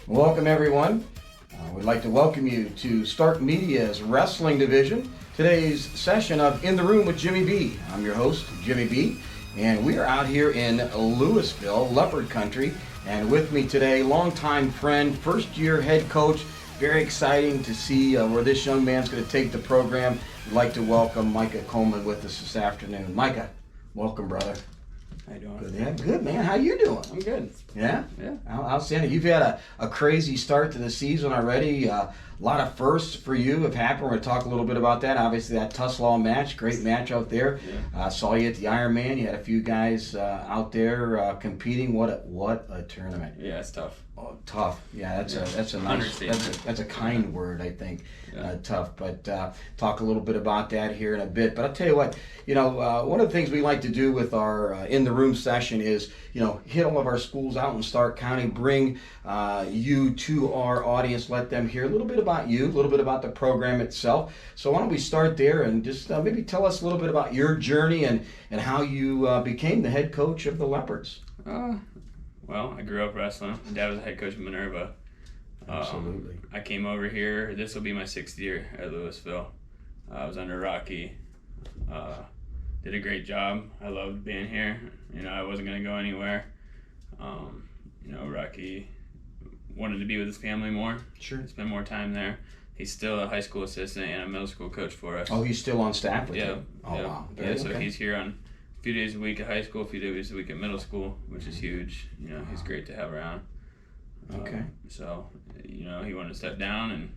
Welcome, everyone. We'd like to welcome you to Stark Media's Wrestling Division. Today's session of In the Room with Jimmy B. I'm your host, Jimmy B. And we are out here in Louisville, Leopard Country. And with me today, longtime friend, first-year head coach. Very exciting to see where this young man's going to take the program. We'd like to welcome Micah Coleman with us this afternoon. Micah, welcome, brother. How you doing? Good, yeah, good, man. How you doing? I'm good. Yeah? Yeah. Outstanding. You've had a crazy start to the season already. A lot of firsts for you have happened. We're going to talk a little bit about that. Obviously, that Tuslaw match, great match out there. Yeah. Saw you at the Ironman. You had a few guys out there competing. What a tournament. Yeah, it's tough. Oh, tough. Yeah, that's a nice, that's a kind word, I think. Yeah. Tough, but talk a little bit about that here in a bit. But I'll tell you what, one of the things we like to do with our in the room session is, hit all of our schools out in Stark County, bring you to our audience, let them hear a little bit about you, a little bit about the program itself. So why don't we start there and just maybe tell us a little bit about your journey and how you became the head coach of the Leopards. Well, I grew up wrestling. My dad was a head coach at Minerva. Absolutely. I came over here. This will be my 6th year at Louisville. I was under Rocky. Did a great job. I loved being here. I wasn't going to go anywhere. Rocky wanted to be with his family more. Sure. Spend more time there. He's still a high school assistant and a middle school coach for us. Oh, he's still on staff with you? Oh, yeah. wow. So he's here on a few days a week at high school, a few days a week at middle school, which is huge. He's great to have around. Okay. So, he wanted to step down, and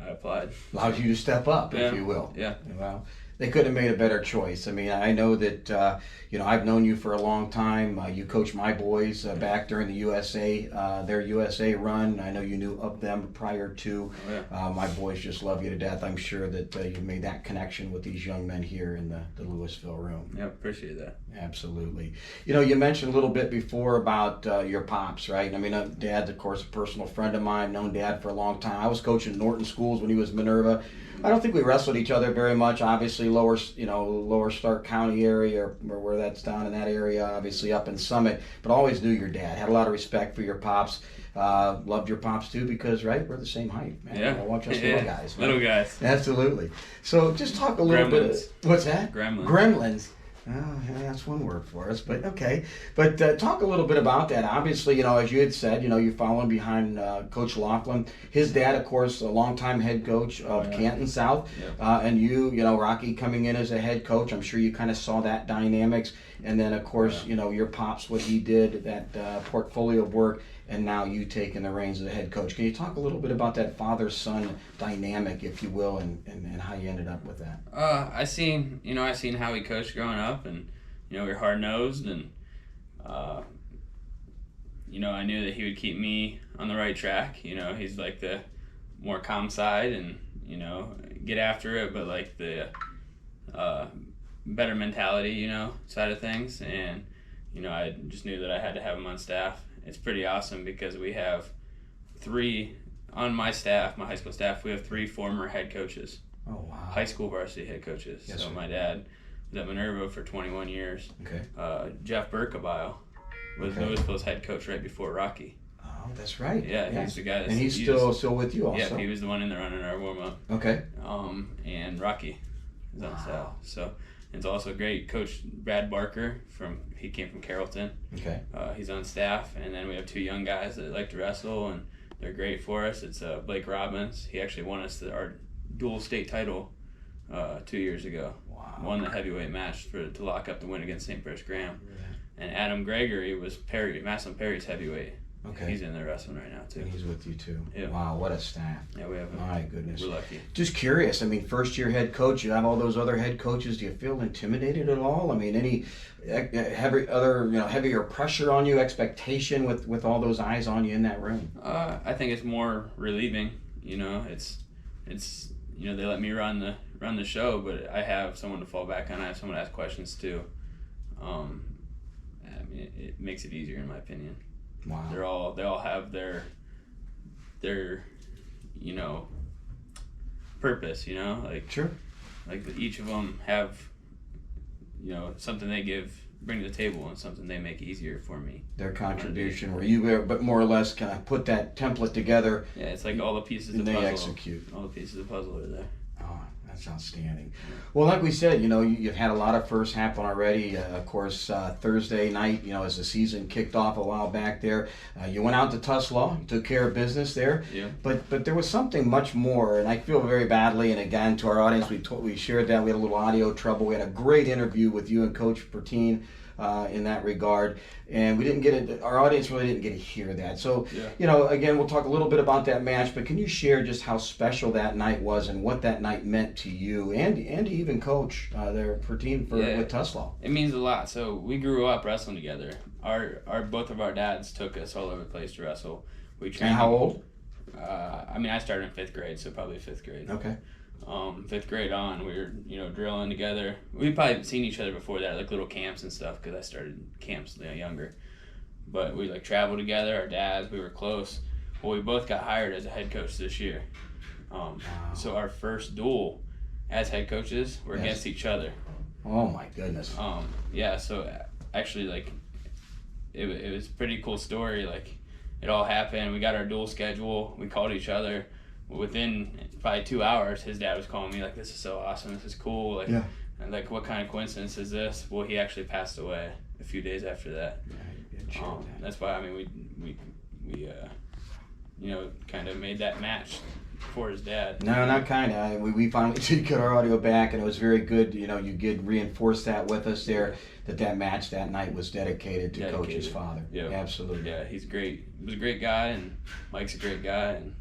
I applied. Allowed you to step up, Yeah. if you will. Yeah. Well, they couldn't have made a better choice. I mean, I know that, I've known you for a long time. You coached my boys back during the their USA run. I know you knew of them prior to. Oh, yeah. My boys just love you to death. I'm sure that you made that connection with these young men here in the Louisville room. Yeah, appreciate that. Absolutely. You mentioned a little bit before about your pops, right? I mean, Dad's, of course, a personal friend of mine, known Dad for a long time. I was coaching Norton schools when he was Minerva. I don't think we wrestled each other very much. Obviously, lower Stark County area, or where that's down in that area, obviously up in Summit. But always knew your dad. Had a lot of respect for your pops. Loved your pops too because, right, we're the same height, man. Yeah. Watch us little guys. Man. Little guys. Absolutely. So just talk a little bit. What's that? Gremlins. Oh, yeah, that's one word for us, but okay. But talk a little bit about that. Obviously, as you had said, you're following behind Coach Laughlin. His dad, of course, a longtime head coach of Canton South. Yep. And you, Rocky coming in as a head coach. I'm sure you kind of saw that dynamics. And then, of course, your pops, what he did, that portfolio of work, and now you taking the reins of the head coach. Can you talk a little bit about that father-son dynamic, if you will, and how you ended up with that? I seen how he coached growing up, and we were hard-nosed, and I knew that he would keep me on the right track. He's like the more calm side, and get after it, but like the better mentality, side of things, and I just knew that I had to have him on staff. It's pretty awesome because we have 3 on my staff, my high school staff. We have 3 former head coaches. Oh, wow. High school varsity head coaches. Yes, so sir. My dad was at Minerva for 21 years. Okay. Jeff Burkabile was Louisville's head coach right before Rocky. Oh, that's right. Yeah, he's the guy. And he's still with you also. Yeah, he was the one in there running our warm up. Okay. And Rocky is on staff. So it's also great. Coach Brad Barker he came from Carrollton. Okay. He's on staff, and then we have 2 young guys that like to wrestle, and they're great for us. It's Blake Robbins. He actually won us our dual state title 2 years ago. Wow. Won the heavyweight match to lock up the win against St. Paris Graham. Yeah. And Adam Gregory was Maslin Perry's heavyweight. Okay. He's in there wrestling right now too. And he's with you too. Yeah. Wow, what a staff. Yeah, we have him. My goodness. We're lucky. Just curious. I mean, first year head coach. You have all those other head coaches. Do you feel intimidated at all? I mean, any heavier pressure on you, expectation with all those eyes on you in that room? I think it's more relieving. It's they let me run the show, but I have someone to fall back on. I have someone to ask questions to. It makes it easier in my opinion. Wow. They all have their purpose. Like Sure. Like each of them have something they give bring to the table and something they make easier for me. Their contribution, where you were, but more or less kind of put that template together. Yeah, it's like all the pieces of and the puzzle. they execute. All the pieces of the puzzle are there. Oh, that's outstanding. Well, like we said, you've had a lot of firsts happen already. Of course, Thursday night, as the season kicked off a while back there, you went out to Tuslaw, you took care of business there. Yeah. But there was something much more, and I feel very badly. And again, to our audience, we shared that. We had a little audio trouble. We had a great interview with you and Coach Pertine in that regard, and we didn't get it. Our audience really didn't get to hear that. So, again, we'll talk a little bit about that match. But can you share just how special that night was and what that night meant to you and to even Coach there Pertine with Tuslaw? It means a lot. So we grew up wrestling together. Our both of our dads took us all over the place to wrestle. We trained. And how old? I started in 5th grade, so probably 5th grade. Okay. 5th grade on, we were, drilling together. We'd probably seen each other before that, like little camps and stuff, because I started camps younger. But we traveled together, our dads, we were close. Well, we both got hired as a head coach this year. Wow. So our first duel as head coaches were against each other. Oh my goodness. So actually, it was a pretty cool story. It all happened. We got our duel schedule. We called each other. Within probably 2 hours, his dad was calling me this is so awesome, this is cool. And what kind of coincidence is this? Well, he actually passed away a few days after that. That's why we kind of made that match for his dad. No, not kind of. We finally did get our audio back, and it was very good. You did reinforce that with us there, that match that night was dedicated to Coach's father. Yeah, absolutely. Yeah, he's great. He was a great guy, and Mike's a great guy, and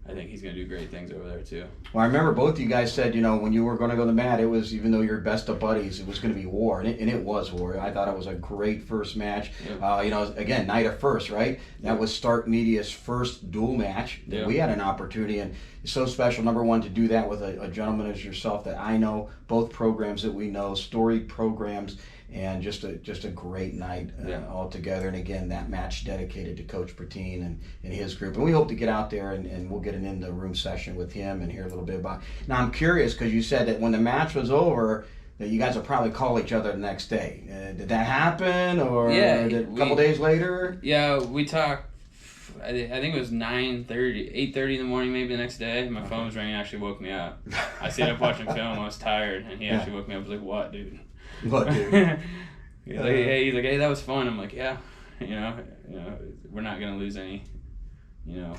I think he's going to do great things over there too. Well, I remember both you guys said, when you were going to go to the mat, it was, even though you're best of buddies, it was going to be war, and it was war. I thought it was a great first match. Yep. Again, night of first, right? That was Stark Media's first dual match that we had an opportunity, and it's so special, number one, to do that with a gentleman as yourself that I know, both programs that we know, storied programs, and just a great night all together. And again, that match dedicated to Coach Pertine and his group. And we hope to get out there and we'll get an in-the-room session with him and hear a little bit about. Now, I'm curious, because you said that when the match was over, that you guys will probably call each other the next day. Did that happen, or a couple days later? Yeah, we talked. I think it was 8:30 in the morning, maybe the next day. My phone was ringing, actually woke me up. I stayed up watching film, I was tired, and he actually woke me up. I was like, "What, dude?" What, dude? He's like, hey, that was fun. I'm like, yeah, we're not gonna lose any,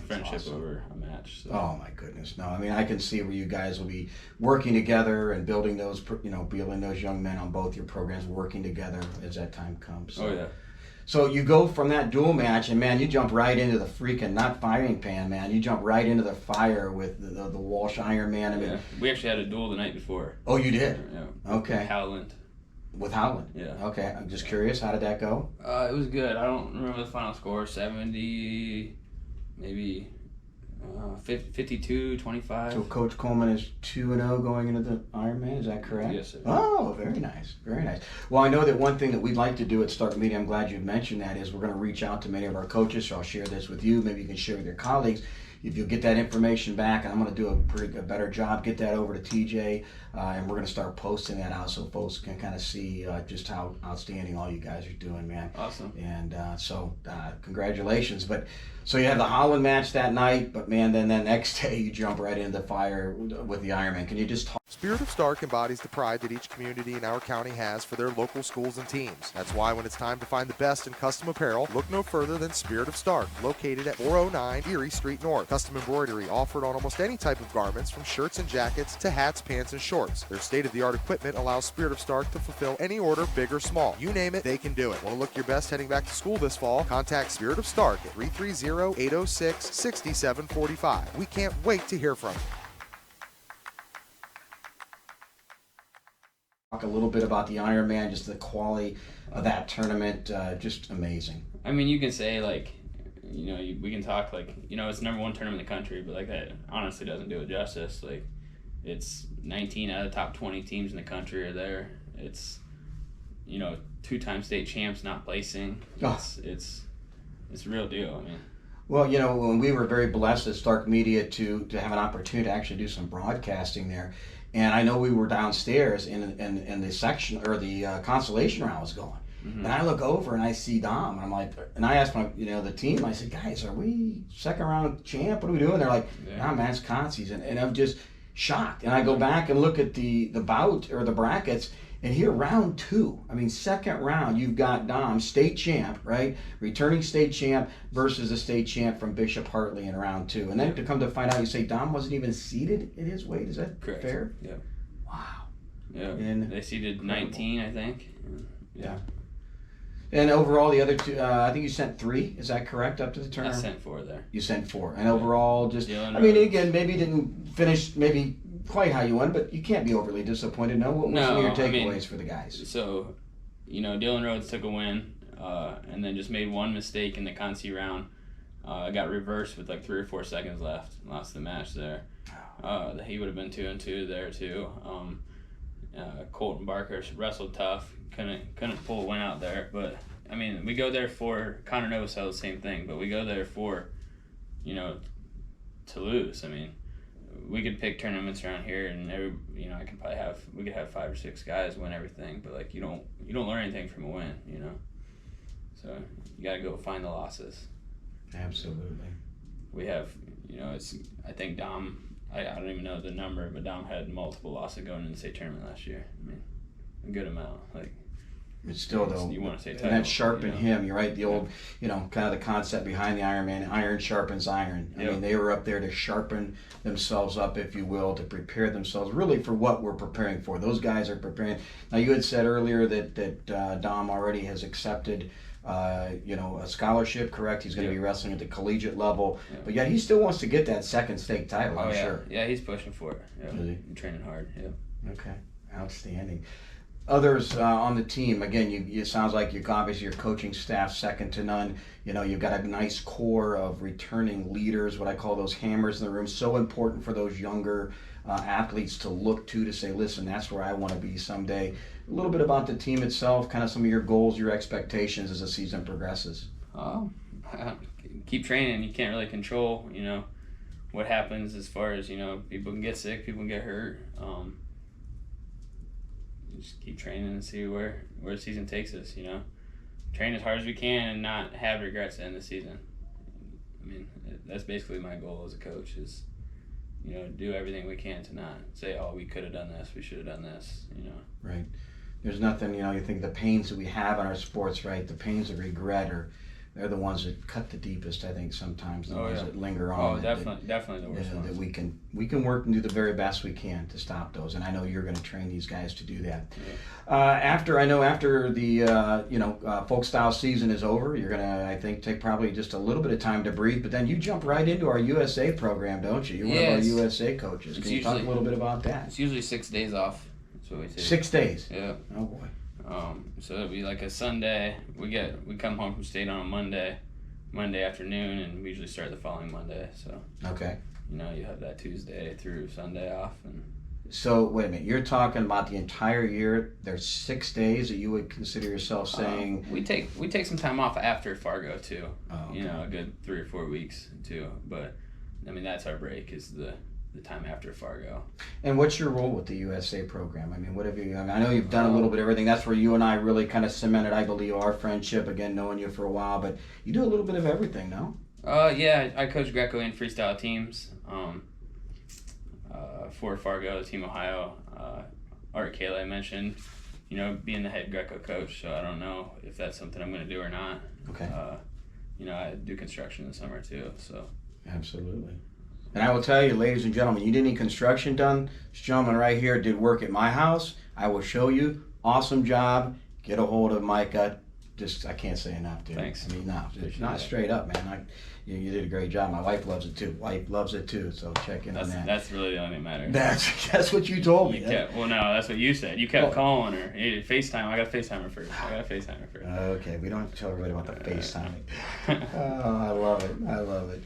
friendship over a match. So. Oh my goodness, no. I mean, I can see where you guys will be working together and building those, building those young men on both your programs, working together as that time comes. So. Oh yeah. So you go from that dual match, and man, you jump right into the freaking, not firing pan, man. You jump right into the fire with the Walsh Iron Man. I mean, we actually had a duel the night before. Oh, you did? Yeah. Okay. Howland. With Howland? Yeah. Okay, I'm just curious, how did that go? It was good. I don't remember the final score. 70, maybe 52-25. So Coach Kullman is 2-0 going into the Ironman, is that correct? Yes, sir. Oh, very nice, very nice. Well, I know that one thing that we'd like to do at Stark Media, I'm glad you mentioned that, is we're going to reach out to many of our coaches, so I'll share this with you. Maybe you can share with your colleagues. If you'll get that information back, and I'm going to do a better job, get that over to TJ, and we're going to start posting that out so folks can kind of see just how outstanding all you guys are doing, man. Awesome. And so congratulations. But so you have the Holland match that night, but man, then the next day you jump right into the fire with the Ironman. Can you just talk? Spirit of Stark embodies the pride that each community in our county has for their local schools and teams. That's why when it's time to find the best in custom apparel, look no further than Spirit of Stark, located at 409 Erie Street North. Custom embroidery offered on almost any type of garments, from shirts and jackets to hats, pants, and shorts. Their state-of-the-art equipment allows Spirit of Stark to fulfill any order, big or small. You name it, they can do it. Want to look your best heading back to school this fall? Contact Spirit of Stark at 330-806-6745. We can't wait to hear from you. Talk a little bit about the Ironman, just the quality of that tournament, just amazing. I mean, you can say we can talk it's number one tournament in the country, but that honestly doesn't do it justice. It's 19 out of the top 20 teams in the country are there. It's two-time state champs not placing. It's a real deal. I mean. Well, when we were very blessed at Stark Media to have an opportunity to actually do some broadcasting there. And I know we were downstairs and the section or the consolation round was going. And I look over and I see Dom, and I'm like, and I asked the team, I said, guys, are we second round champ? What are we doing? They're like, nah, man, it's Concies. And I'm just shocked. And I go back and look at the bout or the brackets, and here, round 2, I mean, second round, you've got Dom, state champ, right? Returning state champ versus a state champ from Bishop Hartley in round 2. And then to come to find out, you say Dom wasn't even seeded at his weight. Is that correct? Fair? Yeah. Wow. Yeah. And they seeded 19, I think. Yeah. And overall, the other 2, I think you sent 3. Is that correct up to the tournament? I sent 4 there. You sent 4, and overall, just Dylan I mean, Rhodes. again, maybe didn't finish maybe quite how you wanted, but you can't be overly disappointed. No, what were some of your takeaways for the guys? So, Dylan Rhodes took a win, and then just made one mistake in the Concy round. Got reversed with like 3 or 4 seconds left. Lost the match there. He would have been 2-2 there too. Colton Barker wrestled tough. Couldn't pull a win out there, but I mean, we go there for Connor Novosel, the same thing, but we go there for, to lose. I mean, we could pick tournaments around here, and we could have 5 or 6 guys win everything, but like you don't learn anything from a win, So you got to go find the losses. Absolutely. We have, I think Dom. I don't even know the number, but Dom had multiple losses going into the state tournament last year. I mean, a good amount. Like, it's still though, you want to say title, and that sharpened him. You're right. The old, kind of the concept behind the Ironman, iron sharpens iron. I mean, they were up there to sharpen themselves up, if you will, to prepare themselves really for what we're preparing for. Those guys are preparing. Now, you had said earlier that Dom already has accepted, a scholarship. Correct? He's going to be wrestling at the collegiate level, but yet he still wants to get that second state title. I'm sure. Yeah, he's pushing for it. Yeah, really? Training hard. Yeah. Okay, outstanding. Others on the team, again, it sounds like obviously your coaching staff second to none. You've got a nice core of returning leaders, what I call those hammers in the room. So important for those younger athletes to look to say, listen, that's where I want to be someday. A little bit about the team itself, kind of some of your goals, your expectations as the season progresses. Keep training. You can't really control, what happens as far as, people can get sick, people can get hurt. Just keep training and see where the season takes us, Train as hard as we can and not have regrets at the end of the season. I mean, that's basically my goal as a coach is, do everything we can to not say, oh, we could have done this, we should have done this, Right. There's nothing, you think the pains that we have in our sports, right, the pains of regret they're the ones that cut the deepest, I think, sometimes, the ones that linger on. Oh, definitely the worst ones. That we can work and do the very best we can to stop those, and I know you're going to train these guys to do that. Yeah. After the folk style season is over, you're going to, I think, take probably just a little bit of time to breathe, but then you jump right into our USA program, don't you? You're one of our USA coaches. Can you talk a little bit about that? It's usually 6 days off. That's what we take. 6 days? Yeah. Oh, boy. So it'll be like a Sunday. We come home from state on a Monday afternoon, and we usually start the following Monday. So okay, you have that Tuesday through Sunday off. And so wait a minute, you're talking about the entire year. There's 6 days that you would consider yourself saying. We take some time off after Fargo too. Oh, okay. A good 3 or 4 weeks too. But I mean, that's our break is the time after Fargo. And what's your role with the USA program? I mean, what have you? I know you've done a little bit of everything. That's where you and I really kind of cemented, I believe, our friendship. Again, knowing you for a while, but you do a little bit of everything, no? Yeah, I coach Greco and freestyle teams. For Fargo, Team Ohio, Art Kayla I mentioned, being the head Greco coach. So I don't know if that's something I'm going to do or not. Okay. I do construction in the summer too. So. Absolutely. And I will tell you, ladies and gentlemen, you did any construction done? This gentleman right here did work at my house. I will show you. Awesome job. Get a hold of Micah. I can't say enough, dude. Thanks. I mean, not straight up, man. You did a great job. My wife loves it too. So check in on that. That's really the only thing that matters. That's what you told me. No, that's what you said. You kept calling her. Hey, FaceTime. I got to FaceTime her first. Okay, we don't have to tell everybody about the FaceTiming. Oh, I love it.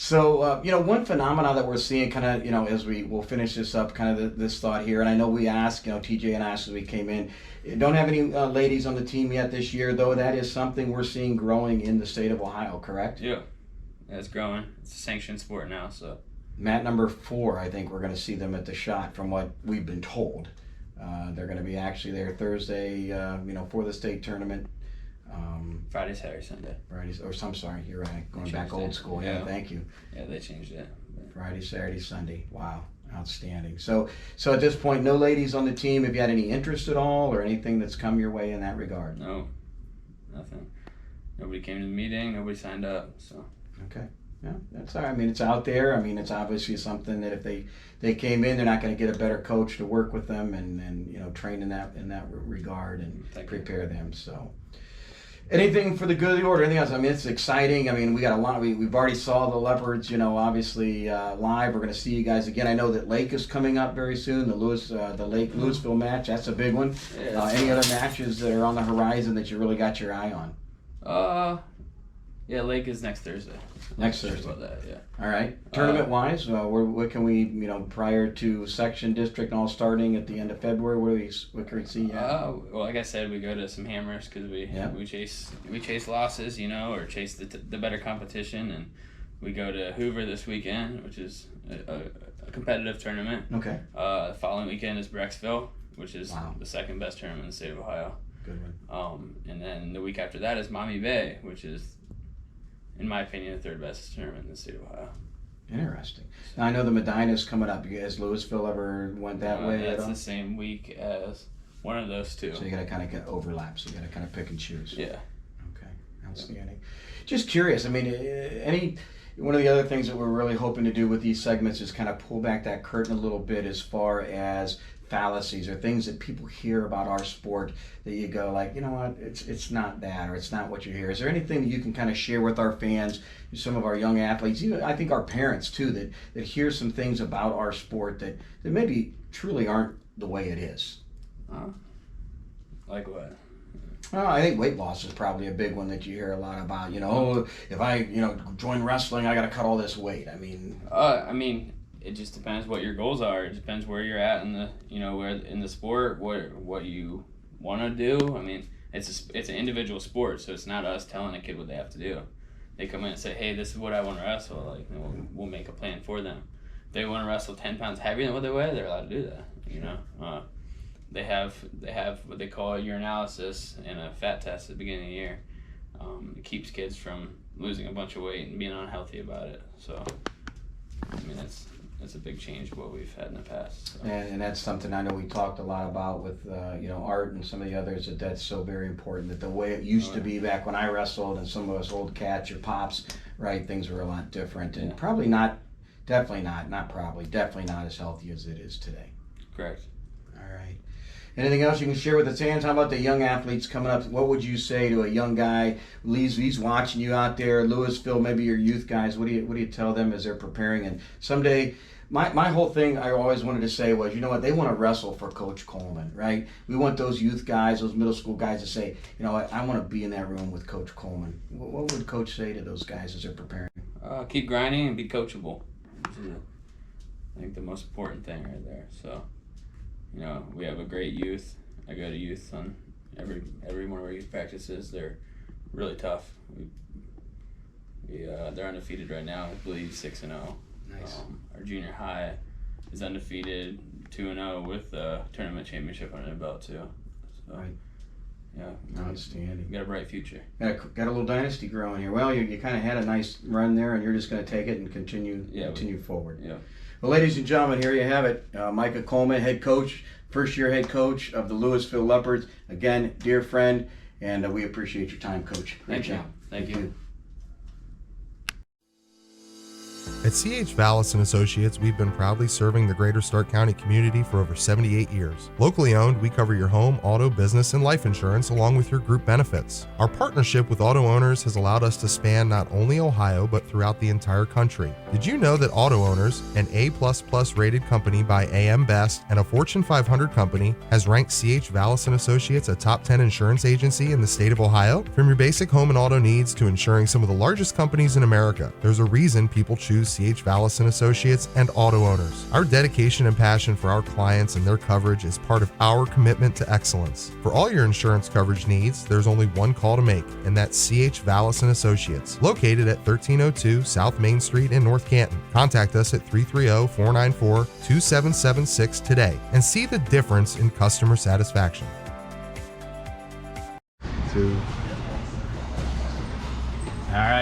So, one phenomenon that we're seeing kind of, as we'll finish this up, kind of this thought here, and I know we asked, TJ and I asked as we came in, don't have any ladies on the team yet this year, though that is something we're seeing growing in the state of Ohio, correct? Yeah, it's growing. It's a sanctioned sport now, so. Mat number 4, I think we're going to see them at the shot from what we've been told. They're going to be actually there Thursday, for the state tournament. Friday, Saturday, Sunday. Fridays, or I'm sorry, you're right. Going back changed old it. school. Yeah, thank you. Yeah, they changed it. Friday, Saturday, Sunday. Wow, outstanding. So at this point, no ladies on the team. Have you had any interest at all, or anything that's come your way in that regard? No, nothing. Nobody came to the meeting. Nobody signed up. So. Okay. Yeah, that's all right. I mean, it's out there. I mean, it's obviously something that if they came in, they're not going to get a better coach to work with them and train in that regard and prepare them. So, anything for the good of the order? Anything else? I mean, it's exciting. I mean, we got a lot. We've already saw the Leopards, obviously live. We're going to see you guys again. I know that Lake is coming up very soon. The Louisville match. That's a big one. Yeah, any other matches that are on the horizon that you really got your eye on? Yeah, Lake is next Thursday. Next Thursday. About that, yeah. All right. Tournament-wise, what can we, prior to section, district, and all starting at the end of February, what can we see? Well, like I said, we go to some hammers because we chase losses, or chase the better competition, and we go to Hoover this weekend, which is a competitive tournament. Okay. The following weekend is Brecksville, which is the second best tournament in the state of Ohio. Good one. And then the week after that is Maumee Bay, which is, in my opinion, the third best tournament in the state of Ohio. Interesting. Now, I know the Medina's coming up. Has Louisville ever went that way? That's the same week as one of those two. So you got to kind of get overlaps. You got to kind of pick and choose. Yeah. Okay. Outstanding. Just curious. I mean, one of the other things that we're really hoping to do with these segments is kind of pull back that curtain a little bit as far as fallacies or things that people hear about our sport that you go like, you know what, it's not that, or it's not what you hear. Is there anything that you can kind of share with our fans, some of our young athletes, even I think our parents too, that hear some things about our sport that maybe truly aren't the way it is? Like what? Well, I think weight loss is probably a big one that you hear a lot about. If I join wrestling, I got to cut all this weight. I mean, it just depends what your goals are. It depends where you're at in the where in the sport, what you want to do. I mean, it's an individual sport, so it's not us telling a kid what they have to do. They come in and say, "Hey, this is what I want to wrestle." Like, we'll make a plan for them. If they want to wrestle 10 pounds heavier than what they weigh, they're allowed to do that. They have what they call a urinalysis and a fat test at the beginning of the year. It keeps kids from losing a bunch of weight and being unhealthy about it. So, I mean, that's a big change of what we've had in the past. So. And that's something I know we talked a lot about with Art and some of the others, that's so very important, that the way it used to be back when I wrestled and some of us old cats or pops, right, things were a lot different and definitely not as healthy as it is today. Correct. All right. Anything else you can share with the fans? How about the young athletes coming up? What would you say to a young guy? He's watching you out there, Louisville, maybe your youth guys. What do you tell them as they're preparing? And someday, my whole thing I always wanted to say was, they want to wrestle for Coach Coleman, right? We want those youth guys, those middle school guys to say, I want to be in that room with Coach Coleman. What would Coach say to those guys as they're preparing? Keep grinding and be coachable. Which is, I think, the most important thing right there. So. We have a great youth. I go to youth on every one of our youth practices. They're really tough. They're undefeated right now. I believe 6-0. Nice. Our junior high is undefeated, 2-0 with a tournament championship under their belt too. So, right. Yeah. Outstanding. You got a bright future. Got a little dynasty growing here. Well, you kind of had a nice run there, and you're just going to take it and continue forward. Yeah. Well, ladies and gentlemen, here you have it. Micah Coleman, head coach, first-year head coach of the Louisville Leopards. Again, dear friend, and we appreciate your time, Coach. Great job. Thank you. At C.H. Vallos and Associates, we've been proudly serving the greater Stark County community for over 78 years. Locally owned, we cover your home, auto, business, and life insurance along with your group benefits. Our partnership with auto owners has allowed us to span not only Ohio, but throughout the entire country. Did you know that Auto Owners, an A++ rated company by AM Best and a Fortune 500 company, has ranked C.H. Vallos and Associates a top 10 insurance agency in the state of Ohio? From your basic home and auto needs to insuring some of the largest companies in America, there's a reason people choose C.H. Vallos and Associates and Auto Owners. Our dedication and passion for our clients and their coverage is part of our commitment to excellence. For all your insurance coverage needs, there's only one call to make, and that's C.H. Vallos and Associates, located at 1302 South Main Street in North Canton. Contact us at 330-494-2776 today and see the difference in customer satisfaction. 2,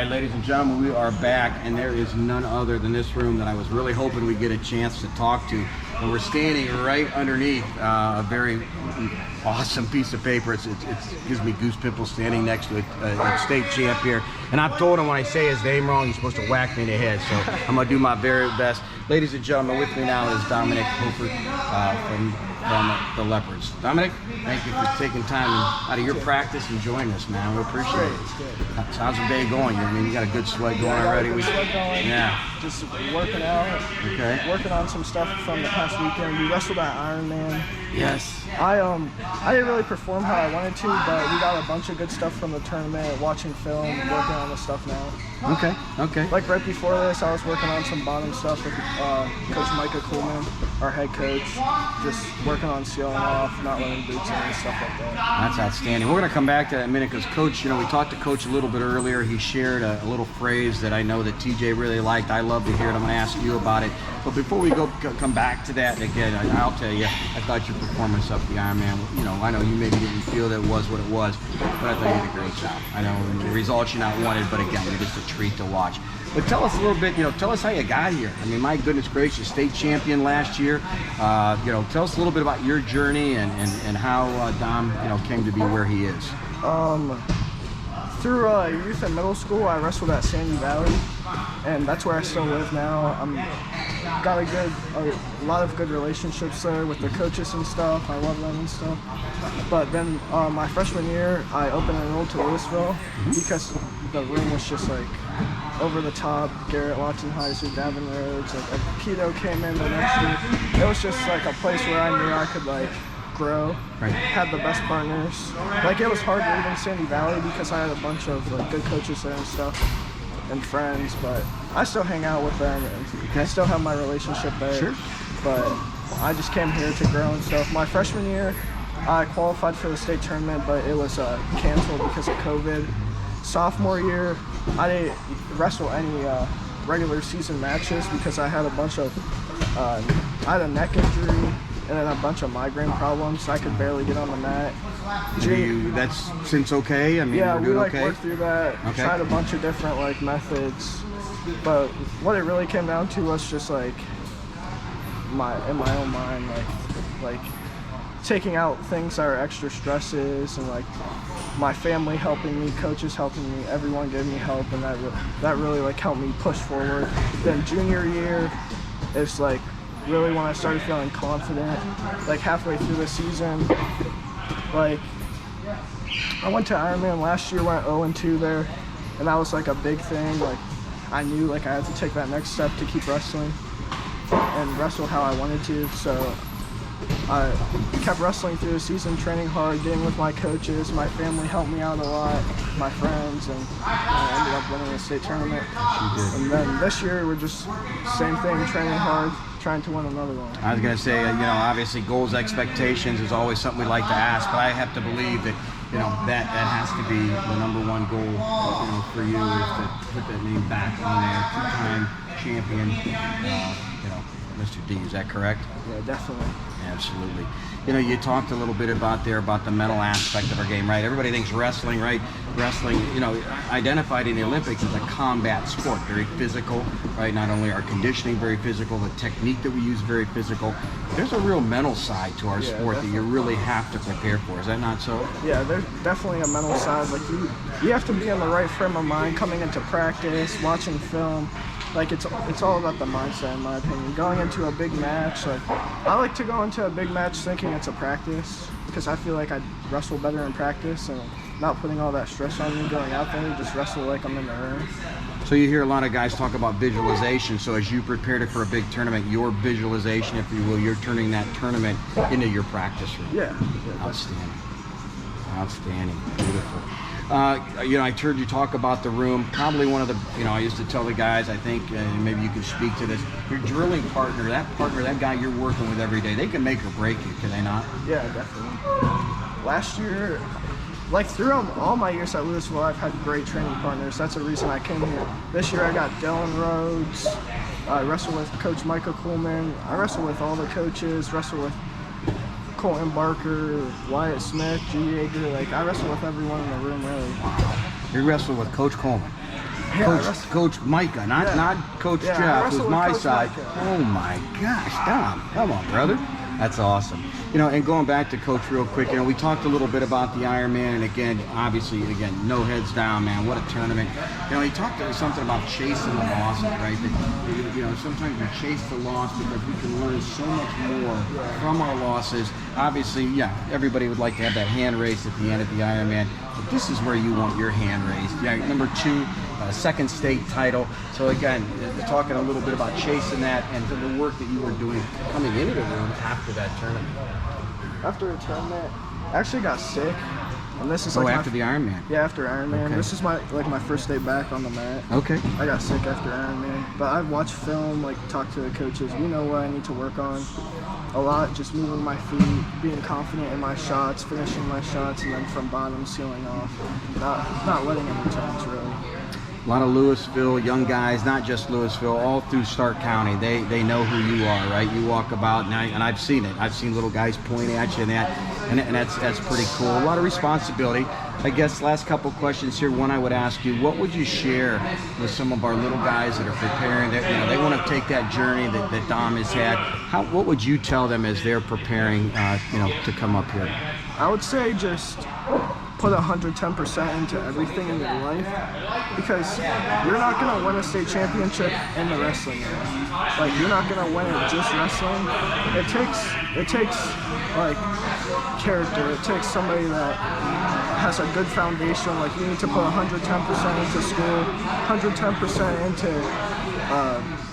right, ladies and gentlemen, we are back, and there is none other than this room that I was really hoping we'd get a chance to talk to. And we're standing right underneath a very awesome piece of paper. It gives me goose pimples standing next to a state champ here. And I've told him when I say his name wrong, he's supposed to whack me in the head. So I'm going to do my very best. Ladies and gentlemen, with me now is Dominic from the Leopards. Dominic, thank you for taking time out of your practice and joining us, man. We appreciate it. It's good. How's the day going? I mean, you got a good sweat going already. Good sweat going. Yeah. Just working out. Okay. Working on some stuff from the past weekend. We wrestled at Ironman. Yes. I didn't really perform how I wanted to, but we got a bunch of good stuff from the tournament, watching film, and working on the stuff now. Okay. Like right before this, I was working on some bottom stuff with Coach Micah Coleman, our head coach, just working on sealing off, not letting boots in and stuff like that. That's outstanding. We're going to come back to that in a minute because Coach, we talked to Coach a little bit earlier. He shared a little phrase that I know that TJ really liked. I love to hear it. I'm going to ask you about it. But before we come back to that, again, I'll tell you, I thought your performance up the Ironman, I know you maybe didn't feel that it was what it was, but I thought you did a great job. I know the results you not wanted, but again, you're just a treat to watch. But tell us a little bit, tell us how you got here. I mean, my goodness gracious, state champion last year. Tell us a little bit about your journey and how Dom, came to be where he is. Through youth and middle school, I wrestled at Sandy Valley, and that's where I still live now. Got a lot of good relationships there with the coaches and stuff. I love them and stuff. But then my freshman year, I opened and enrolled to Louisville because the room was just like over the top. Garrett Watson-Heiser, Davin Rhodes, like Keto came in the next year. It was just like a place where I knew I could grow. Right. Had the best partners. It was hard leaving Sandy Valley because I had a bunch of good coaches there and stuff and friends, but I still hang out with them and I still have my relationship there. Sure. But I just came here to grow and stuff. My freshman year, I qualified for the state tournament, but it was canceled because of COVID. Sophomore year, I didn't wrestle any regular season matches because I had a bunch of, I had a neck injury and then a bunch of migraine problems, so I could barely get on the mat. That's since okay? I mean, yeah, we're we doing okay? worked through that, tried a bunch of different methods, but what it really came down to was just in my own mind, taking out things that are extra stresses and my family helping me, coaches helping me, everyone gave me help, and that really helped me push forward. Then junior year is really when I started feeling confident, halfway through the season. I went to Ironman last year, went 0-2 there, and that was a big thing. I knew I had to take that next step to keep wrestling and wrestle how I wanted to. So I kept wrestling through the season, training hard, getting with my coaches. My family helped me out a lot, my friends, and I ended up winning the state tournament. And then this year we're just same thing, training hard, trying to win another one. I was going to say, obviously goals, expectations is always something we like to ask, but I have to believe that, that has to be the number one goal, for you is to put that name back on there, two-time champion, Mr. D, is that correct? Yeah, definitely. Absolutely. You talked a little bit about the mental aspect of our game, right? Everybody thinks wrestling, right? Wrestling, identified in the Olympics as a combat sport, very physical, right? Not only our conditioning very physical, the technique that we use very physical. There's a real mental side to our sport that you really have to prepare for. Is that not so? Yeah, there's definitely a mental side. You have to be in the right frame of mind coming into practice, watching film. It's all about the mindset, in my opinion. Going into a big match, I like to go into a big match thinking it's a practice because I feel like I wrestle better in practice and not putting all that stress on me going out there, just wrestle like I'm in the ring. So you hear a lot of guys talk about visualization. So as you prepared it for a big tournament, your visualization, if you will, you're turning that tournament into your practice room. Yeah. Outstanding. Beautiful. I heard you talk about the room. Probably one of the, I used to tell the guys, I think, and maybe you can speak to this, your drilling partner, that guy you're working with every day, they can make or break you, can they not? Yeah, definitely. Last year, throughout all my years at Louisville, I've had great training partners. That's the reason I came here. This year I got Dylan Rhodes. I wrestle with Coach Micah Coleman. I wrestle with all the coaches, wrestle with Colton Barker, Wyatt Smith, G. Yeager. I wrestle with everyone in the room, really. You wrestle with Coach Kullman. Coach Micah, not Coach Yeah, I Jeff, wrestled who's with my Coach side. Micah. Oh my gosh, Dom, come on, brother. That's awesome. You know, and going back to Coach real quick, you know, we talked a little bit about the Ironman, and again, obviously, no heads down, man. What a tournament. You know, he talked something about chasing the losses, right? That, you know, sometimes we chase the loss because we can learn so much more from our losses. Obviously, yeah, everybody would like to have that hand raised at the end of the Ironman, but this is where you want your hand raised. Yeah, number 2, second state title. So again, talking a little bit about chasing that and the work that you were doing coming into the room after that tournament. After a tournament, I actually got sick, and this is like after the Ironman. Yeah, after Ironman. Okay. This is my first day back on the mat. Okay. I got sick after Ironman, but I've watched film, like talked to the coaches. We know what I need to work on a lot, just moving my feet, being confident in my shots, finishing my shots, and then from bottom sealing off, not letting any turns really. A lot of Louisville young guys, not just Louisville, all through Stark County. They know who you are, right? You walk about, and I've seen it. I've seen little guys pointing at you and that's pretty cool. A lot of responsibility. I guess last couple questions here. One, I would ask you, what would you share with some of our little guys that are preparing? That, you know, they want to take that journey that Dom has had. What would you tell them as they're preparing, to come up here? I would say just put 110% into everything in your life, because you're not going to win a state championship in the wrestling ring. Like, you're not going to win it just wrestling. It takes like character. It takes somebody that has a good foundation. Like, you need to put 110% into school, 110% into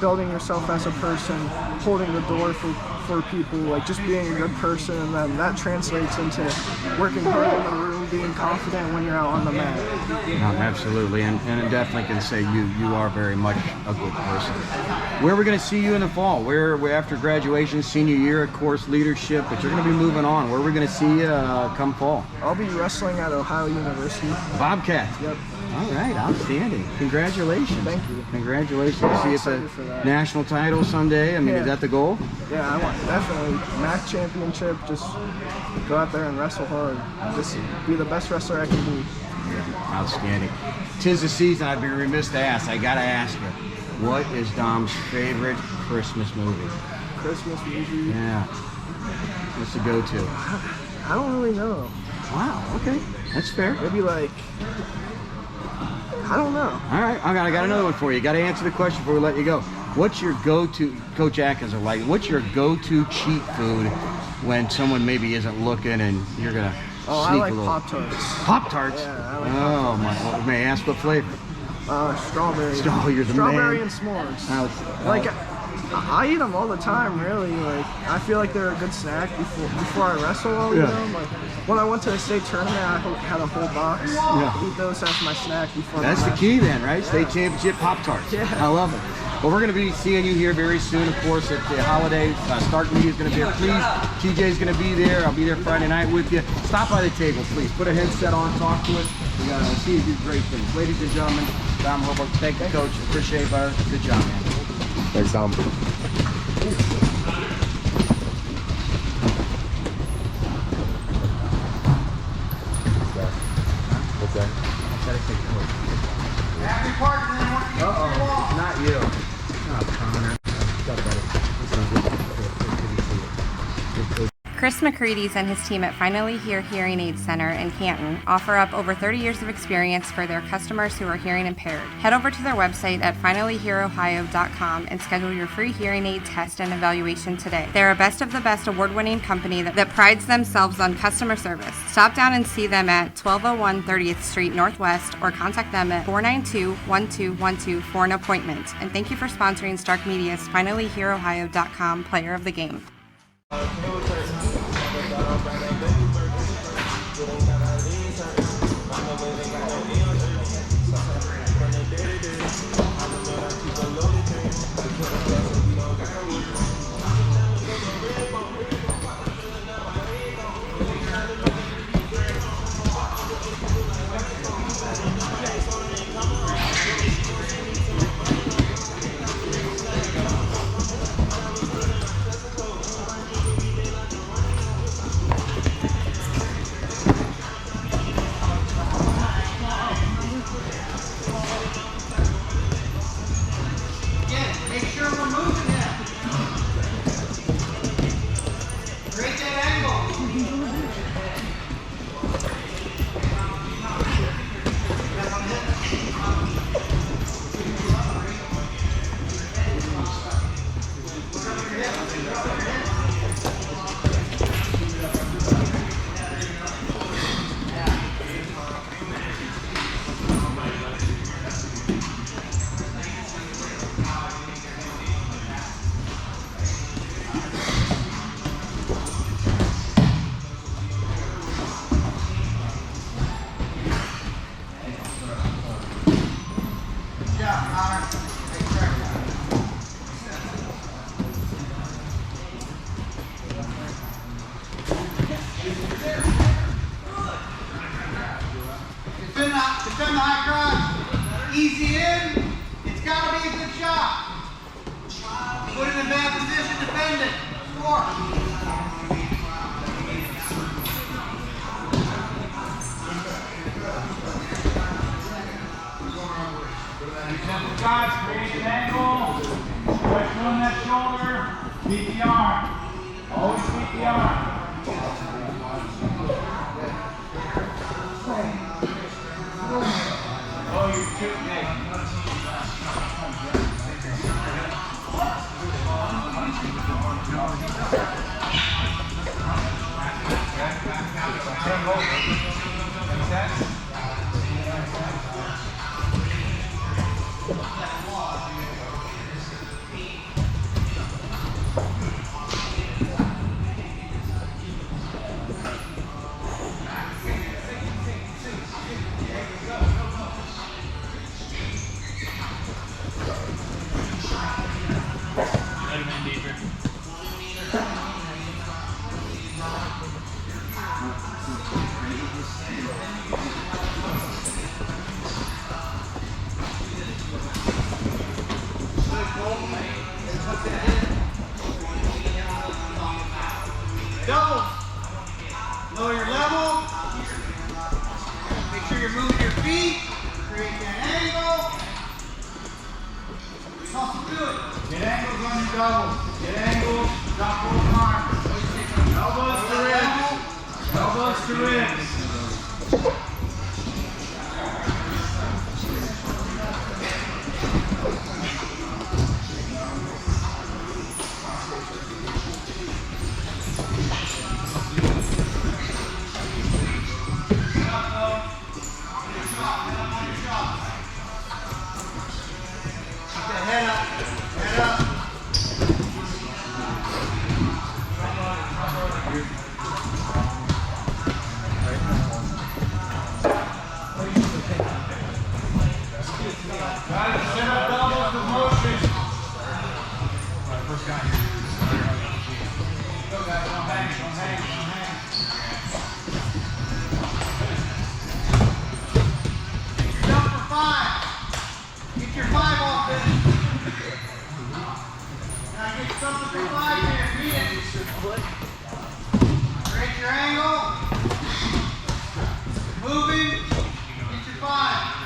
building yourself as a person, holding the door for people, like just being a good person, and then that translates into working hard in the room, being confident when you're out on the mat. No, absolutely, and I definitely can say you are very much a good person. Where are we going to see you in the fall? We're after graduation, senior year, of course, leadership, but you're going to be moving on. Where are we going to see you come fall? I'll be wrestling at Ohio University. Bobcats. Yep. All right, outstanding. Congratulations. Thank you. Congratulations. Yeah, See, it's a national title someday. I mean, is that the goal? Yeah, I want definitely MAC championship. Just go out there and wrestle hard. Just be the best wrestler I can be. Outstanding. 'Tis the season. I'd be remiss to ask. I gotta ask you, what is Dom's favorite Christmas movie? Christmas movie? Yeah. What's the go-to? I don't really know. Wow. Okay, that's fair. Maybe like, I don't know. All right, I got another one for you. Got to answer the question before we let you go. What's your go-to, Coach Atkins, what's your go-to cheat food when someone maybe isn't looking and you're gonna sneak I like a little? Pop-Tarts. Pop-Tarts? Yeah, I like Oh my! May I ask what flavor? Strawberry. Oh, you're the Strawberry man. and s'mores. Like, I eat them all the time, really. Like, I feel like they're a good snack before I wrestle. I'll eat them. Like, when I went to the state tournament, I had a whole box. Yeah. Eat those as my snack before. That's the key then, right? State championship Pop-Tarts. Yeah. I love it. Well, we're going to be seeing you here very soon, of course, at the holiday. Stark Media is going to be here. Please, TJ's going to be there. I'll be there Friday night with you. Stop by the table, please. Put a headset on, talk to us. We're going to see you do great things. Ladies and gentlemen, Dom Hobo, thank you, Coach. Appreciate it. Good job, man. Thanks, Dom. What's that? Uh-oh, not you. Oh, Connor. Chris McCready's and his team at Finally Hear Hearing Aid Center in Canton offer up over 30 years of experience for their customers who are hearing impaired. Head over to their website at finallyhearohio.com and schedule your free hearing aid test and evaluation today. They're a best of the best award-winning company that prides themselves on customer service. Stop down and see them at 1201 30th Street Northwest or contact them at 492-1212 for an appointment. And thank you for sponsoring Stark Media's finallyhearohio.com Player of the Game. Defend the high cross. Easy in. It's got to be a good shot. Put it in bad position. Defend it. Score. Defensive guys, create an angle. Stretch on that shoulder. Beat the arm. Always beat the arm. Oh, you're shooting me. Make sense? Doubles. Lower your level. Make sure you're moving your feet. Create that angle. Hustle to it. Get angles on your doubles. Get angles. Drop both arms. Elbows to ribs. Elbows to ribs. Head up. Head up. Got it. Set up doubles with motion. First guy here. Go guys. Don't hang. Don't hang. Don't hang. Jump for 5. Get your 5 off this. Now get something for 5 here. Beat it. Create your angle. Moving. Get your 5.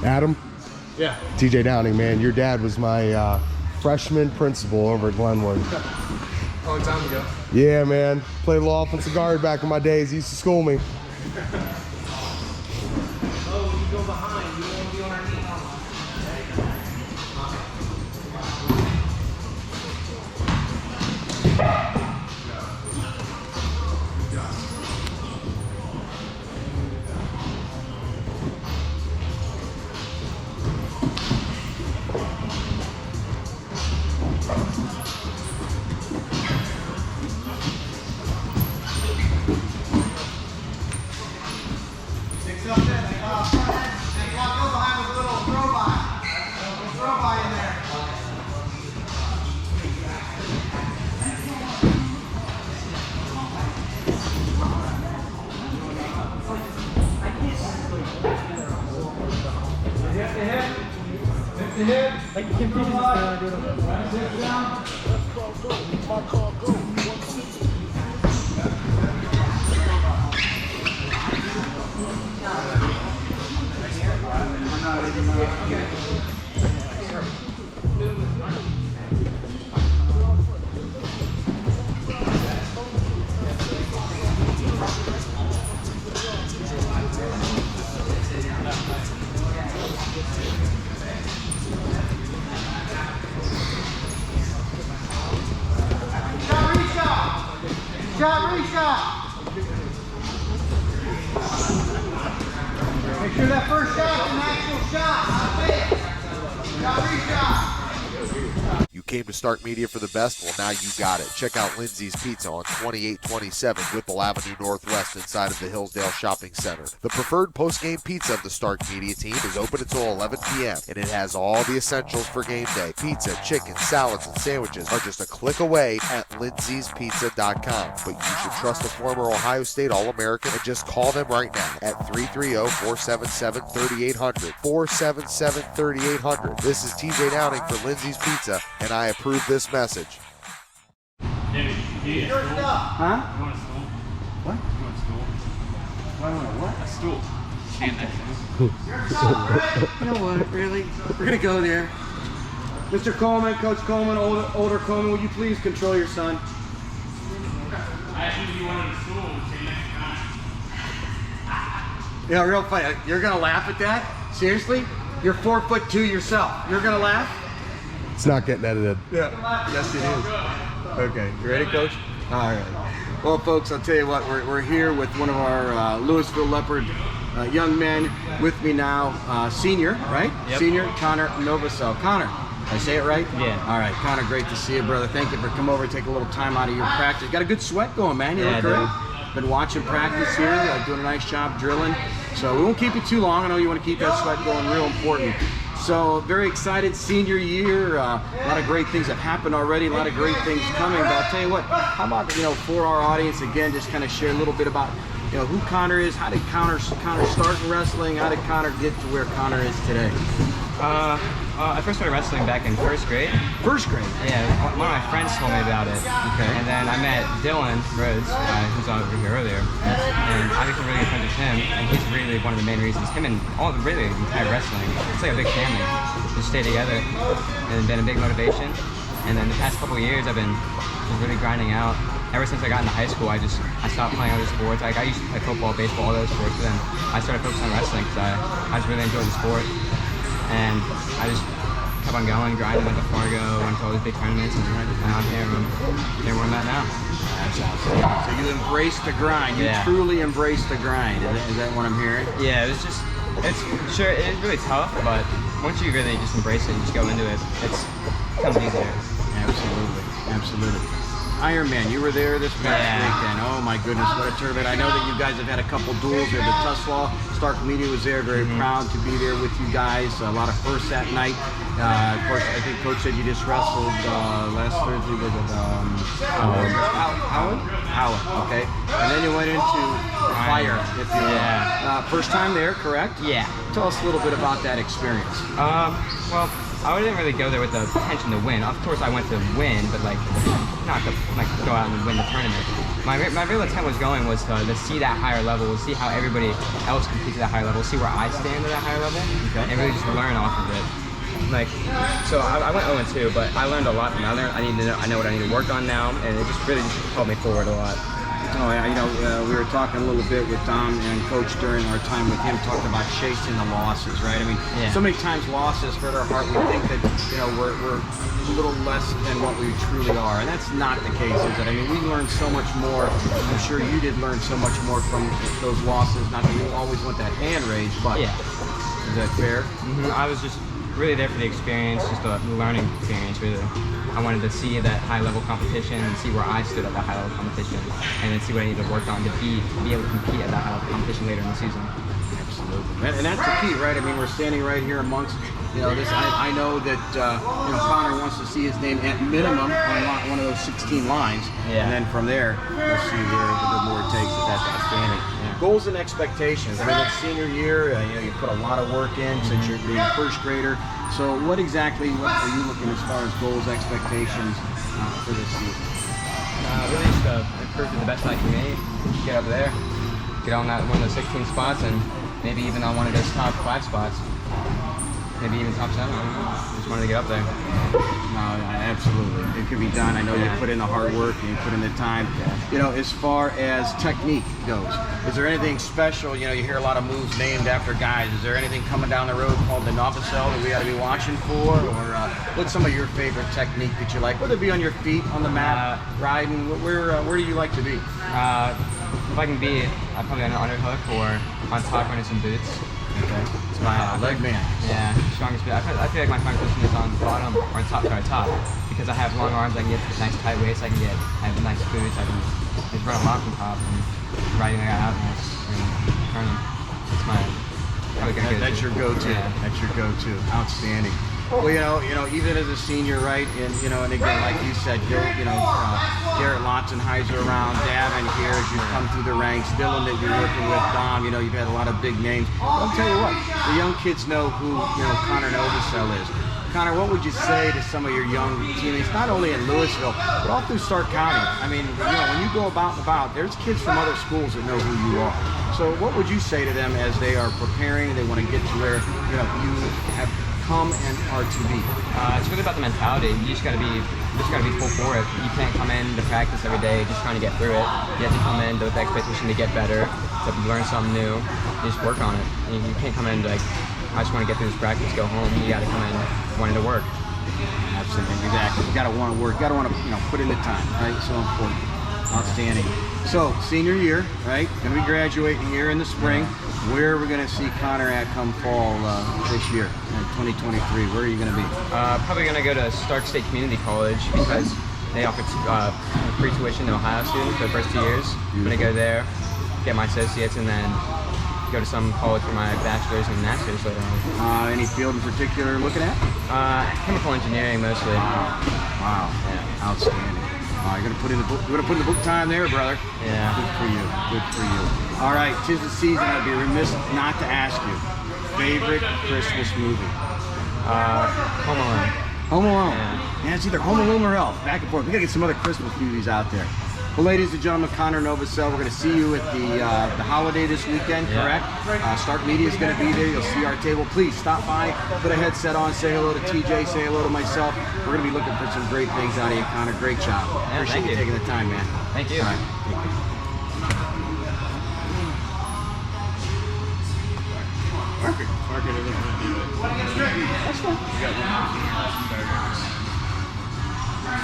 Adam? Yeah. TJ Downing, man, your dad was my freshman principal over at Glenwood. Long time ago. Yeah, man. Played a little offensive guard back in my days. He used to school me. Make sure that first shot's an actual shot, not fake. Shot, reshot. You came to Stark Media for the best? Well, now you got it. Check out Lindseys Pizza on 2827 Whipple Avenue Northwest inside of the Hillsdale Shopping Center. The preferred post-game pizza of the Stark Media team is open until 11 p.m. and it has all the essentials for game day. Pizza, chicken, salads, and sandwiches are just a click away at lindseyspizza.com. But you should trust the former Ohio State All-American and just call them right now at 330-477-3800. 477-3800. This is TJ Downing for Lindseys Pizza, and I approve this message. Jimmy, Your stuff. Huh? you want a stool? What? You want a stool? What? A stool. Stand next to us. Your stuff, right? You know what, really? We're gonna go there. Mr. Coleman, Coach Coleman, older Coleman, will you please control your son? I asked you if you wanted a stool. Stand next to us. Yeah, real funny. You're gonna laugh at that? Seriously? You're 4'2" yourself. You're gonna laugh? It's not getting edited. Yeah. Yes, it is. Okay. You ready, Coach? All right. Well, folks, I'll tell you what. We're here with one of our Louisville Leopard young men with me now. Senior, right? Yep. Senior Connor Novosel. Connor, did I say it right? Yeah. All right, Connor, great to see you, brother. Thank you for coming over and take a little time out of your practice. Got a good sweat going, man. You Yeah, look great. Been watching practice here, doing a nice job drilling. So we won't keep you too long. I know you want to keep that sweat going, real important. So very excited, senior year. A lot of great things have happened already. A lot of great things coming. But I'll tell you what. How about for our audience again, just kind of share a little bit about who Connor is. How did Connor start in wrestling? How did Connor get to where Connor is today? I first started wrestling back in first grade. First grade. Yeah, one of my friends told me about it. Okay. And then I met Dylan Rhodes, who's over here earlier, and I became really good friends with him. And he's really one of the main reasons. Him and really the entire wrestling. It's like a big family. Just stay together, and been a big motivation. And then the past couple of years, I've been just really grinding out. Ever since I got into high school, I stopped playing other sports. Like I used to play football, baseball, all those sports, but then I started focusing on wrestling because I just really enjoyed the sport. And I just kept on going, grinding, went to Fargo, went to all these big tournaments, and now I'm here where I'm at now. That's awesome. So you embraced the grind. You Yeah. truly embraced the grind. Is that what I'm hearing? Yeah, it's really tough, but once you really just embrace it and just go into it, it becomes easier. Absolutely. Absolutely. Iron Man, you were there this past weekend. Oh my goodness, what a tournament. I know that you guys have had a couple duels there. The Tuslaw, Stark Media was there, very proud to be there with you guys. A lot of firsts that night. Of course, I think Coach said you just wrestled last Thursday with Howard, okay. And then you went into Fire, if you will. Yeah. First time there, correct? Yeah. Tell us a little bit about that experience. Well, I didn't really go there with the intention to win. Of course, I went to win, but not to go out and win the tournament. My real intent was to see that higher level, see how everybody else competes at that higher level, see where I stand at that higher level, and really just learn off of it. Like, so I went 0-2, but I learned a lot from it. I know what I need to work on now, and it just really helped me forward a lot. Oh, yeah, we were talking a little bit with Dom and Coach during our time with him, talking about chasing the losses, right? I mean, so many times losses hurt our heart. We think that, we're a little less than what we truly are, and that's not the case, is it? I mean, we learned so much more. I'm sure you did learn so much more from those losses. Not that you always want that hand raised, but is that fair? I was just really there for the experience, just a learning experience, really. I wanted to see that high-level competition and see where I stood at that high-level competition, and then see what I needed to work on to be able to compete at that high-level competition later in the season. Absolutely, and that's the key, right? I mean, we're standing right here amongst, this. I know that Connor wants to see his name at minimum on one of those 16 lines, and then from there we'll see where the more it takes. That's outstanding. Goals and expectations. I mean, it's senior year. You put a lot of work in since you're being a first grader. So what are you looking as far as goals, expectations for this season? Really just improve to the best I can make. Get up there, get on one of those 16 spots, and maybe even on one of those top 5 spots. Maybe even top 7. Just wanted to get up there. No, absolutely. It could be done. I know you put in the hard work and you put in the time. As far as technique goes, is there anything special? You hear a lot of moves named after guys. Is there anything coming down the road called the Novicel that we got to be watching for? Or what's some of your favorite technique that you like? Whether it be on your feet, on the mat, riding, where do you like to be? If I can be, I'm probably on an underhook or on top running some boots. Okay. It's my leg man. Yeah, strongest boot. I feel like my strongest position is on the bottom or on top, because I have long arms. I can get nice tight waist. I have nice boots. I can just run a lot from top and riding like out and turn them. That's my probably gonna go-to. That's your go-to. Yeah. That's your go-to. Outstanding. Well, even as a senior, right, and and again, like you said, Garrett Lotzenheiser around, Davin here as you come through the ranks, Dylan that you're working with, Dom, you've had a lot of big names. I'll tell you what, the young kids know who Connor Novicel is. Connor, what would you say to some of your young teammates, not only in Louisville, but all through Stark County? I mean, when you go about and about, there's kids from other schools that know who you are. So what would you say to them as they are preparing, they want to get to where you have come and are to be? It's really about the mentality. You just gotta be full for it. You can't come in to practice every day just trying to get through it. You have to come in with the expectation to get better, to learn something new. You just work on it. You can't come in like, I just want to get through this practice, go home. You gotta come in wanting to work. Absolutely, exactly. You gotta want to work. You gotta want to put in the time, right? So important. Outstanding. So senior year, right? Gonna be graduating here in the spring. Where are we going to see Connor at come fall this year, 2023? Where are you going to be? Probably going to go to Stark State Community College because they offer free tuition to Ohio students for the first 2 years. I'm going to go there, get my associates, and then go to some college for my bachelor's and master's later on. Any field in particular you're looking at? Chemical engineering mostly. Wow. Yeah. Outstanding. You're gonna put in the book time there, brother. Yeah. Good for you. Good for you. All right, 'tis the season. I'd be remiss not to ask you. Favorite Christmas movie? Home Alone. Home Alone. Yeah. It's either Home Alone or Elf. Back and forth. We gotta get some other Christmas movies out there. Well, ladies and gentlemen, Connor Novicel, we're going to see you at the holiday this weekend, correct? Stark Media is going to be there. You'll see our table. Please stop by, put a headset on, say hello to TJ, say hello to myself. We're going to be looking for some great things out of you, Connor. Great job. Yeah, Appreciate you taking the time, man. Thank you. All right. Thank you. That's fine.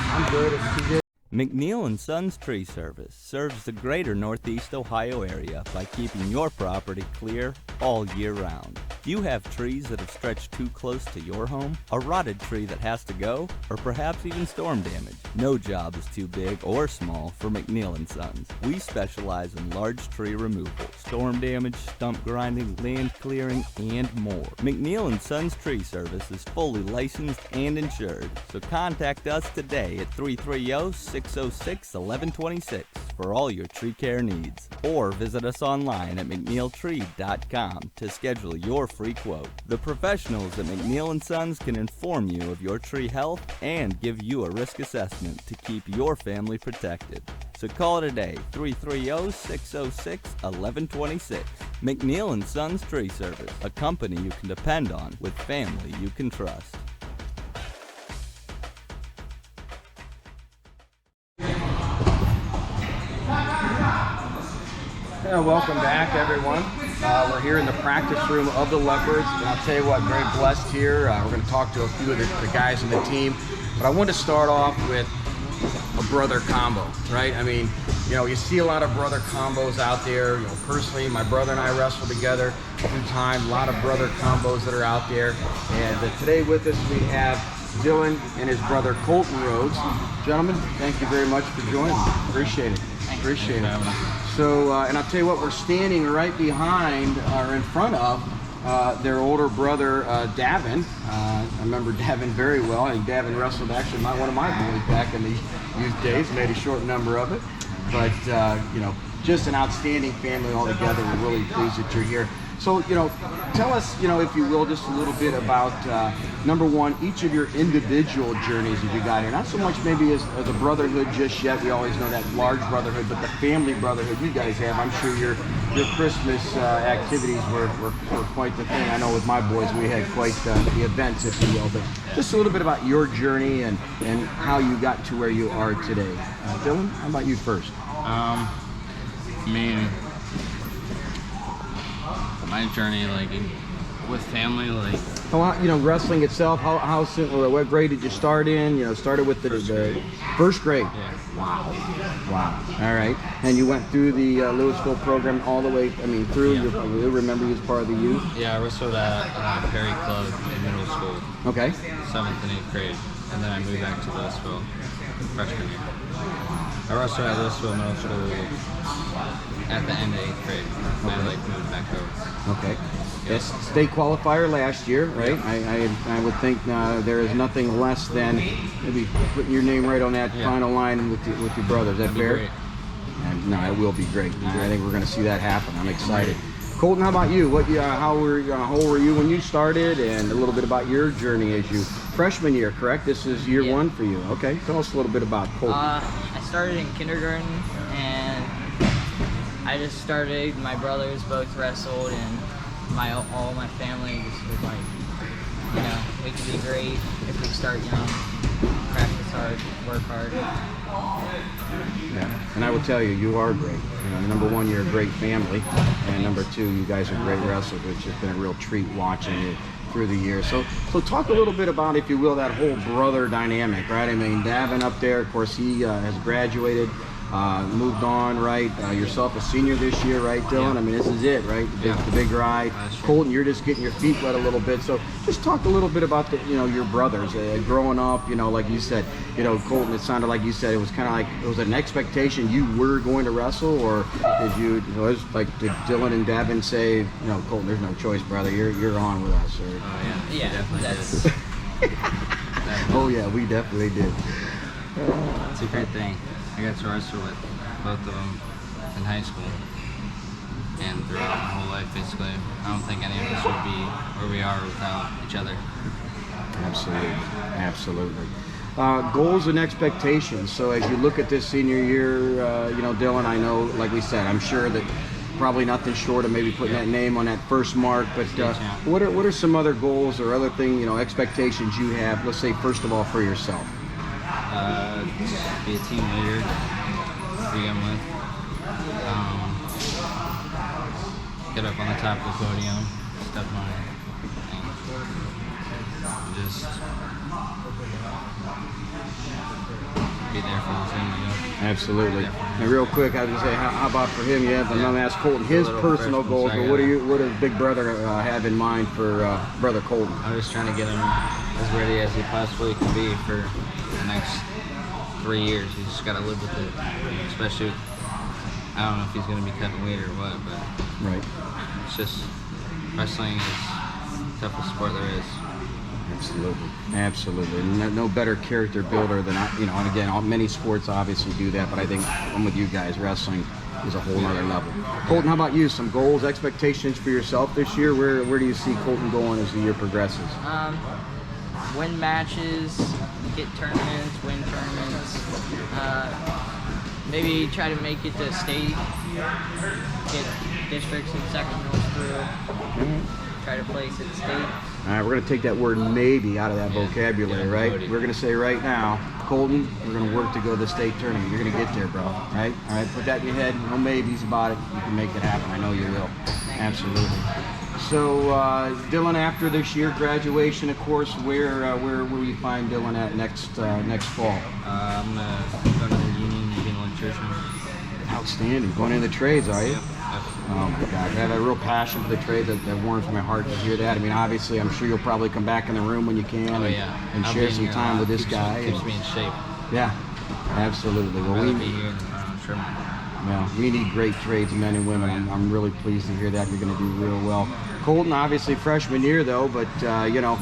I'm good. TJ. McNeill & Sons Tree Service serves the greater Northeast Ohio area by keeping your property clear all year round. Do you have trees that have stretched too close to your home? A rotted tree that has to go? Or perhaps even storm damage? No job is too big or small for McNeill & Sons. We specialize in large tree removal, storm damage, stump grinding, land clearing, and more. McNeill & Sons Tree Service is fully licensed and insured, so contact us today at 330-606-1126 for all your tree care needs. Or visit us online at mcneilltree.com to schedule your free quote. The professionals at McNeill & Sons can inform you of your tree health and give you a risk assessment to keep your family protected. So call today, 330-606-1126. McNeill & Sons Tree Service, a company you can depend on with family you can trust. Welcome back, everyone. We're here in the practice room of the Leopards, and I'll tell you what, very blessed here. We're going to talk to a few of the guys in the team, but I want to start off with a brother combo, right? I mean, you know, you see a lot of brother combos out there. You know, personally, my brother and I wrestle together through time. A lot of brother combos that are out there. And today with us we have Dylan and his brother Colton Rhodes. Gentlemen, thank you very much for joining. Appreciate it. Appreciate it. So, and I'll tell you what, we're standing right behind or in front of their older brother, Davin. I remember Davin very well. I think Davin wrestled actually one of my boys back in the youth days, made a short number of it. But, you know, just an outstanding family altogether. We're really pleased that you're here. So, you know, tell us, you know, if you will, just a little bit about, number one, each of your individual journeys that you got here. Not so much maybe as a brotherhood just yet. We always know that large brotherhood, but the family brotherhood you guys have. I'm sure your Christmas activities were quite the thing. I know with my boys we had quite the events, if you will. But just a little bit about your journey and how you got to where you are today. Dylan, how about you first? I mean, my journey, like, with family, like... How, you know, wrestling itself, how soon, what grade did you start in? You know, started with the first grade? Yeah. Wow. Wow. All right. And you went through the Louisville program all the way, I mean, through, Yeah. you remember you as part of the youth? Yeah, I wrestled at Perry Club in middle school. Okay. 7th and 8th grade. And then I moved back to Louisville freshman year. I wrestled at Louisville middle school at the end of 8th grade. And I, like, moved back over. Okay. Yes, state qualifier last year, right? Yeah. I would think there is nothing less than maybe putting your name right on that final line with your brother. Is that That'd be fair? great. And no, it will be great. I think we're going to see that happen. I'm excited. Colton, how about you? How old were you when you started, and a little bit about your journey as you freshman year? Correct. This is year one for you. Okay. Tell us a little bit about Colton. I started in kindergarten, and I just started. My brothers both wrestled, and all my family just was like, you know, we could be great if we start young, practice hard, work hard. Yeah, and I will tell you, you are great. You know, number one, you're a great family, and number two, you guys are great wrestlers, which has been a real treat watching you through the years. So talk a little bit about, if you will, that whole brother dynamic, right? I mean, Davin up there, of course, he has graduated, moved on, right? Yourself a senior this year, right, Dylan? Yeah. I mean, this is it, right? The big ride. Colton, you're just getting your feet wet a little bit. So just talk a little bit about your brothers growing up. You know, like you said, you know, Colton, it sounded like you said it was kind of like it was an expectation you were going to wrestle, or did did Dylan and Davin say, you know, Colton, there's no choice, brother, you're on with us? Or, Yeah, that's. oh yeah, we definitely did. It's a great thing. I got to wrestle with both of them in high school and throughout my whole life, basically. I don't think any of us would be where we are without each other. Absolutely. Goals and expectations. So as you look at this senior year, you know, Dylan, I know, like we said, I'm sure that probably nothing short of maybe putting that name on that first mark, but what are some other goals or other thing, you know, expectations you have, let's say, first of all, for yourself? Be a team leader to begin with. Get up on the top of the podium, step on it, and just be there for the team. Absolutely. And real quick, I was going to say, how about for him? I'm going to ask Colton his personal goals, but what does Big Brother have in mind for Brother Colton? I'm just trying to get him as ready as he possibly can be for the next 3 years. He's just got to live with it, especially, I don't know if he's going to be cutting weight or what, but right. It's just, wrestling is the toughest sport there is. Absolutely. No better character builder than, you know, and again, many sports obviously do that, but I think I'm with you guys, wrestling is a whole other level. Colton, how about you? Some goals, expectations for yourself this year? Where do you see Colton going as the year progresses? Win matches, get tournaments, win tournaments, maybe try to make it to state, get districts and sectionals through, try to place at state. All right, we're going to take that word maybe out of that vocabulary, right? We're going to say right now, Colton, we're going to work to go to the state tournament. You're going to get there, bro, right? All right, put that in your head. No maybes about it. You can make it happen. I know you will. Absolutely. So, Dylan, after this year, graduation, of course, where will you find Dylan at next fall? I'm going to go to the Union and be an electrician. Outstanding. Going into the trades, are you? Yep. Oh my God, I have a real passion for the trade that warms my heart to hear that. I mean, obviously, I'm sure you'll probably come back in the room when you can and share some time with this guy. Keeps me in shape. Yeah, absolutely. Well, I'd rather be here than Sherman. Well, we need great tradesmen and women. I'm really pleased to hear that. You're going to do real well. Colton, obviously freshman year though, but you know,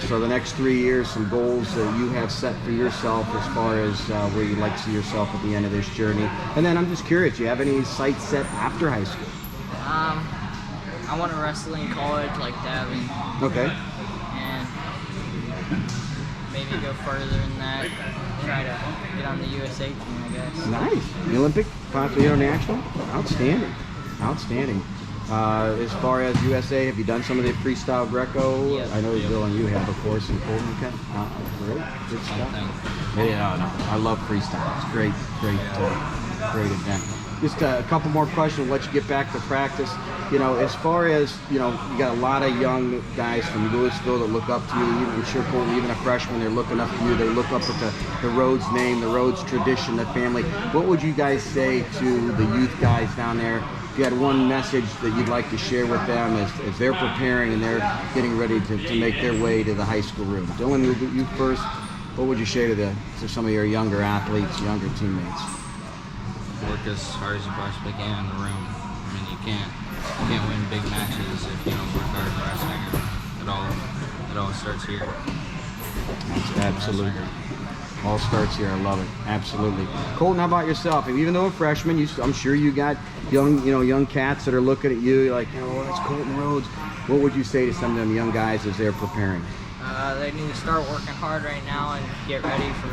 so the next 3 years, some goals that you have set for yourself as far as where you'd like to see yourself at the end of this journey. And then I'm just curious, do you have any sights set after high school? I want to wrestle in college like Davin. Okay. And maybe go further than that. Try to get on the USA team, I guess. Nice. The Olympic, possibly international? Outstanding. Outstanding. As far as USA, have you done some of the freestyle Greco? Yep. I know Dylan, you have, of course, in Colton. Okay. Great. Good stuff. Yeah, no, I love freestyle. It's great event. Just a couple more questions. We'll let you get back to practice. You know, as far as, you know, you got a lot of young guys from Louisville that look up to you. I'm sure Colton, even a freshman, they're looking up to you. They look up at the Rhodes name, the Rhodes tradition, the family. What would you guys say to the youth guys down there? If you had one message that you'd like to share with them as they're preparing and they're getting ready to make their way to the high school room. Dylan, you first. What would you say to some of your younger athletes, younger teammates? Work as hard as you possibly can in the room. I mean, you can't win big matches if you don't work hard in wrestling. It all starts here. Absolutely. All starts here. I love it. Absolutely. Colton, how about yourself? Even though a freshman, I'm sure you got young cats that are looking at you like, oh, that's Colton Rhodes. What would you say to some of them young guys as they're preparing? They need to start working hard right now and get ready for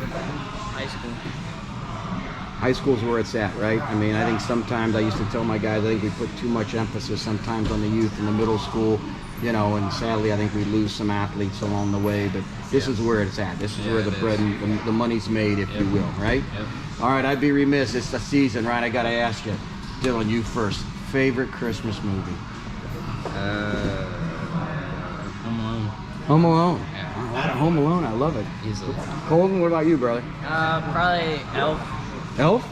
high school. High school's where it's at, right? I mean, I think sometimes I used to tell my guys, I think we put too much emphasis sometimes on the youth in the middle school, you know, and sadly I think we lose some athletes along the way, but this is where it's at. This is where the bread and the money's made, if you will, right? Yep. All right, I'd be remiss. It's the season, right? I got to ask you. Dylan, you first. Favorite Christmas movie? Home Alone. Home Alone. Yeah. All right, Home Alone. I love it. Easily. Colton, what about you, brother? Probably Elf. Elf?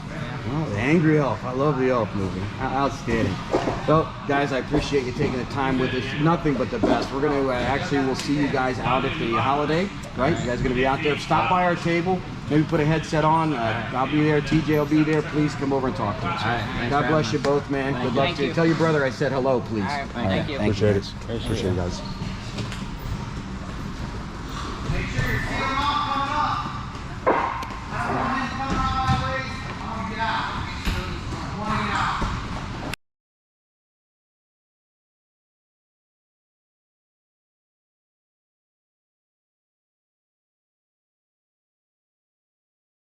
Oh, the Angry Elf. I love the Elf movie. Outstanding. Well, guys, I appreciate you taking the time with us. Nothing but the best. We're going to we'll see you guys out at the holiday, right? You guys going to be out there. Stop by our table. Maybe put a headset on. I'll be there. TJ will be there. Please come over and talk to us. All right. God bless you both, man. Good luck to you. Tell your brother I said hello, please. All right. Thank you. Appreciate it. Appreciate it, guys.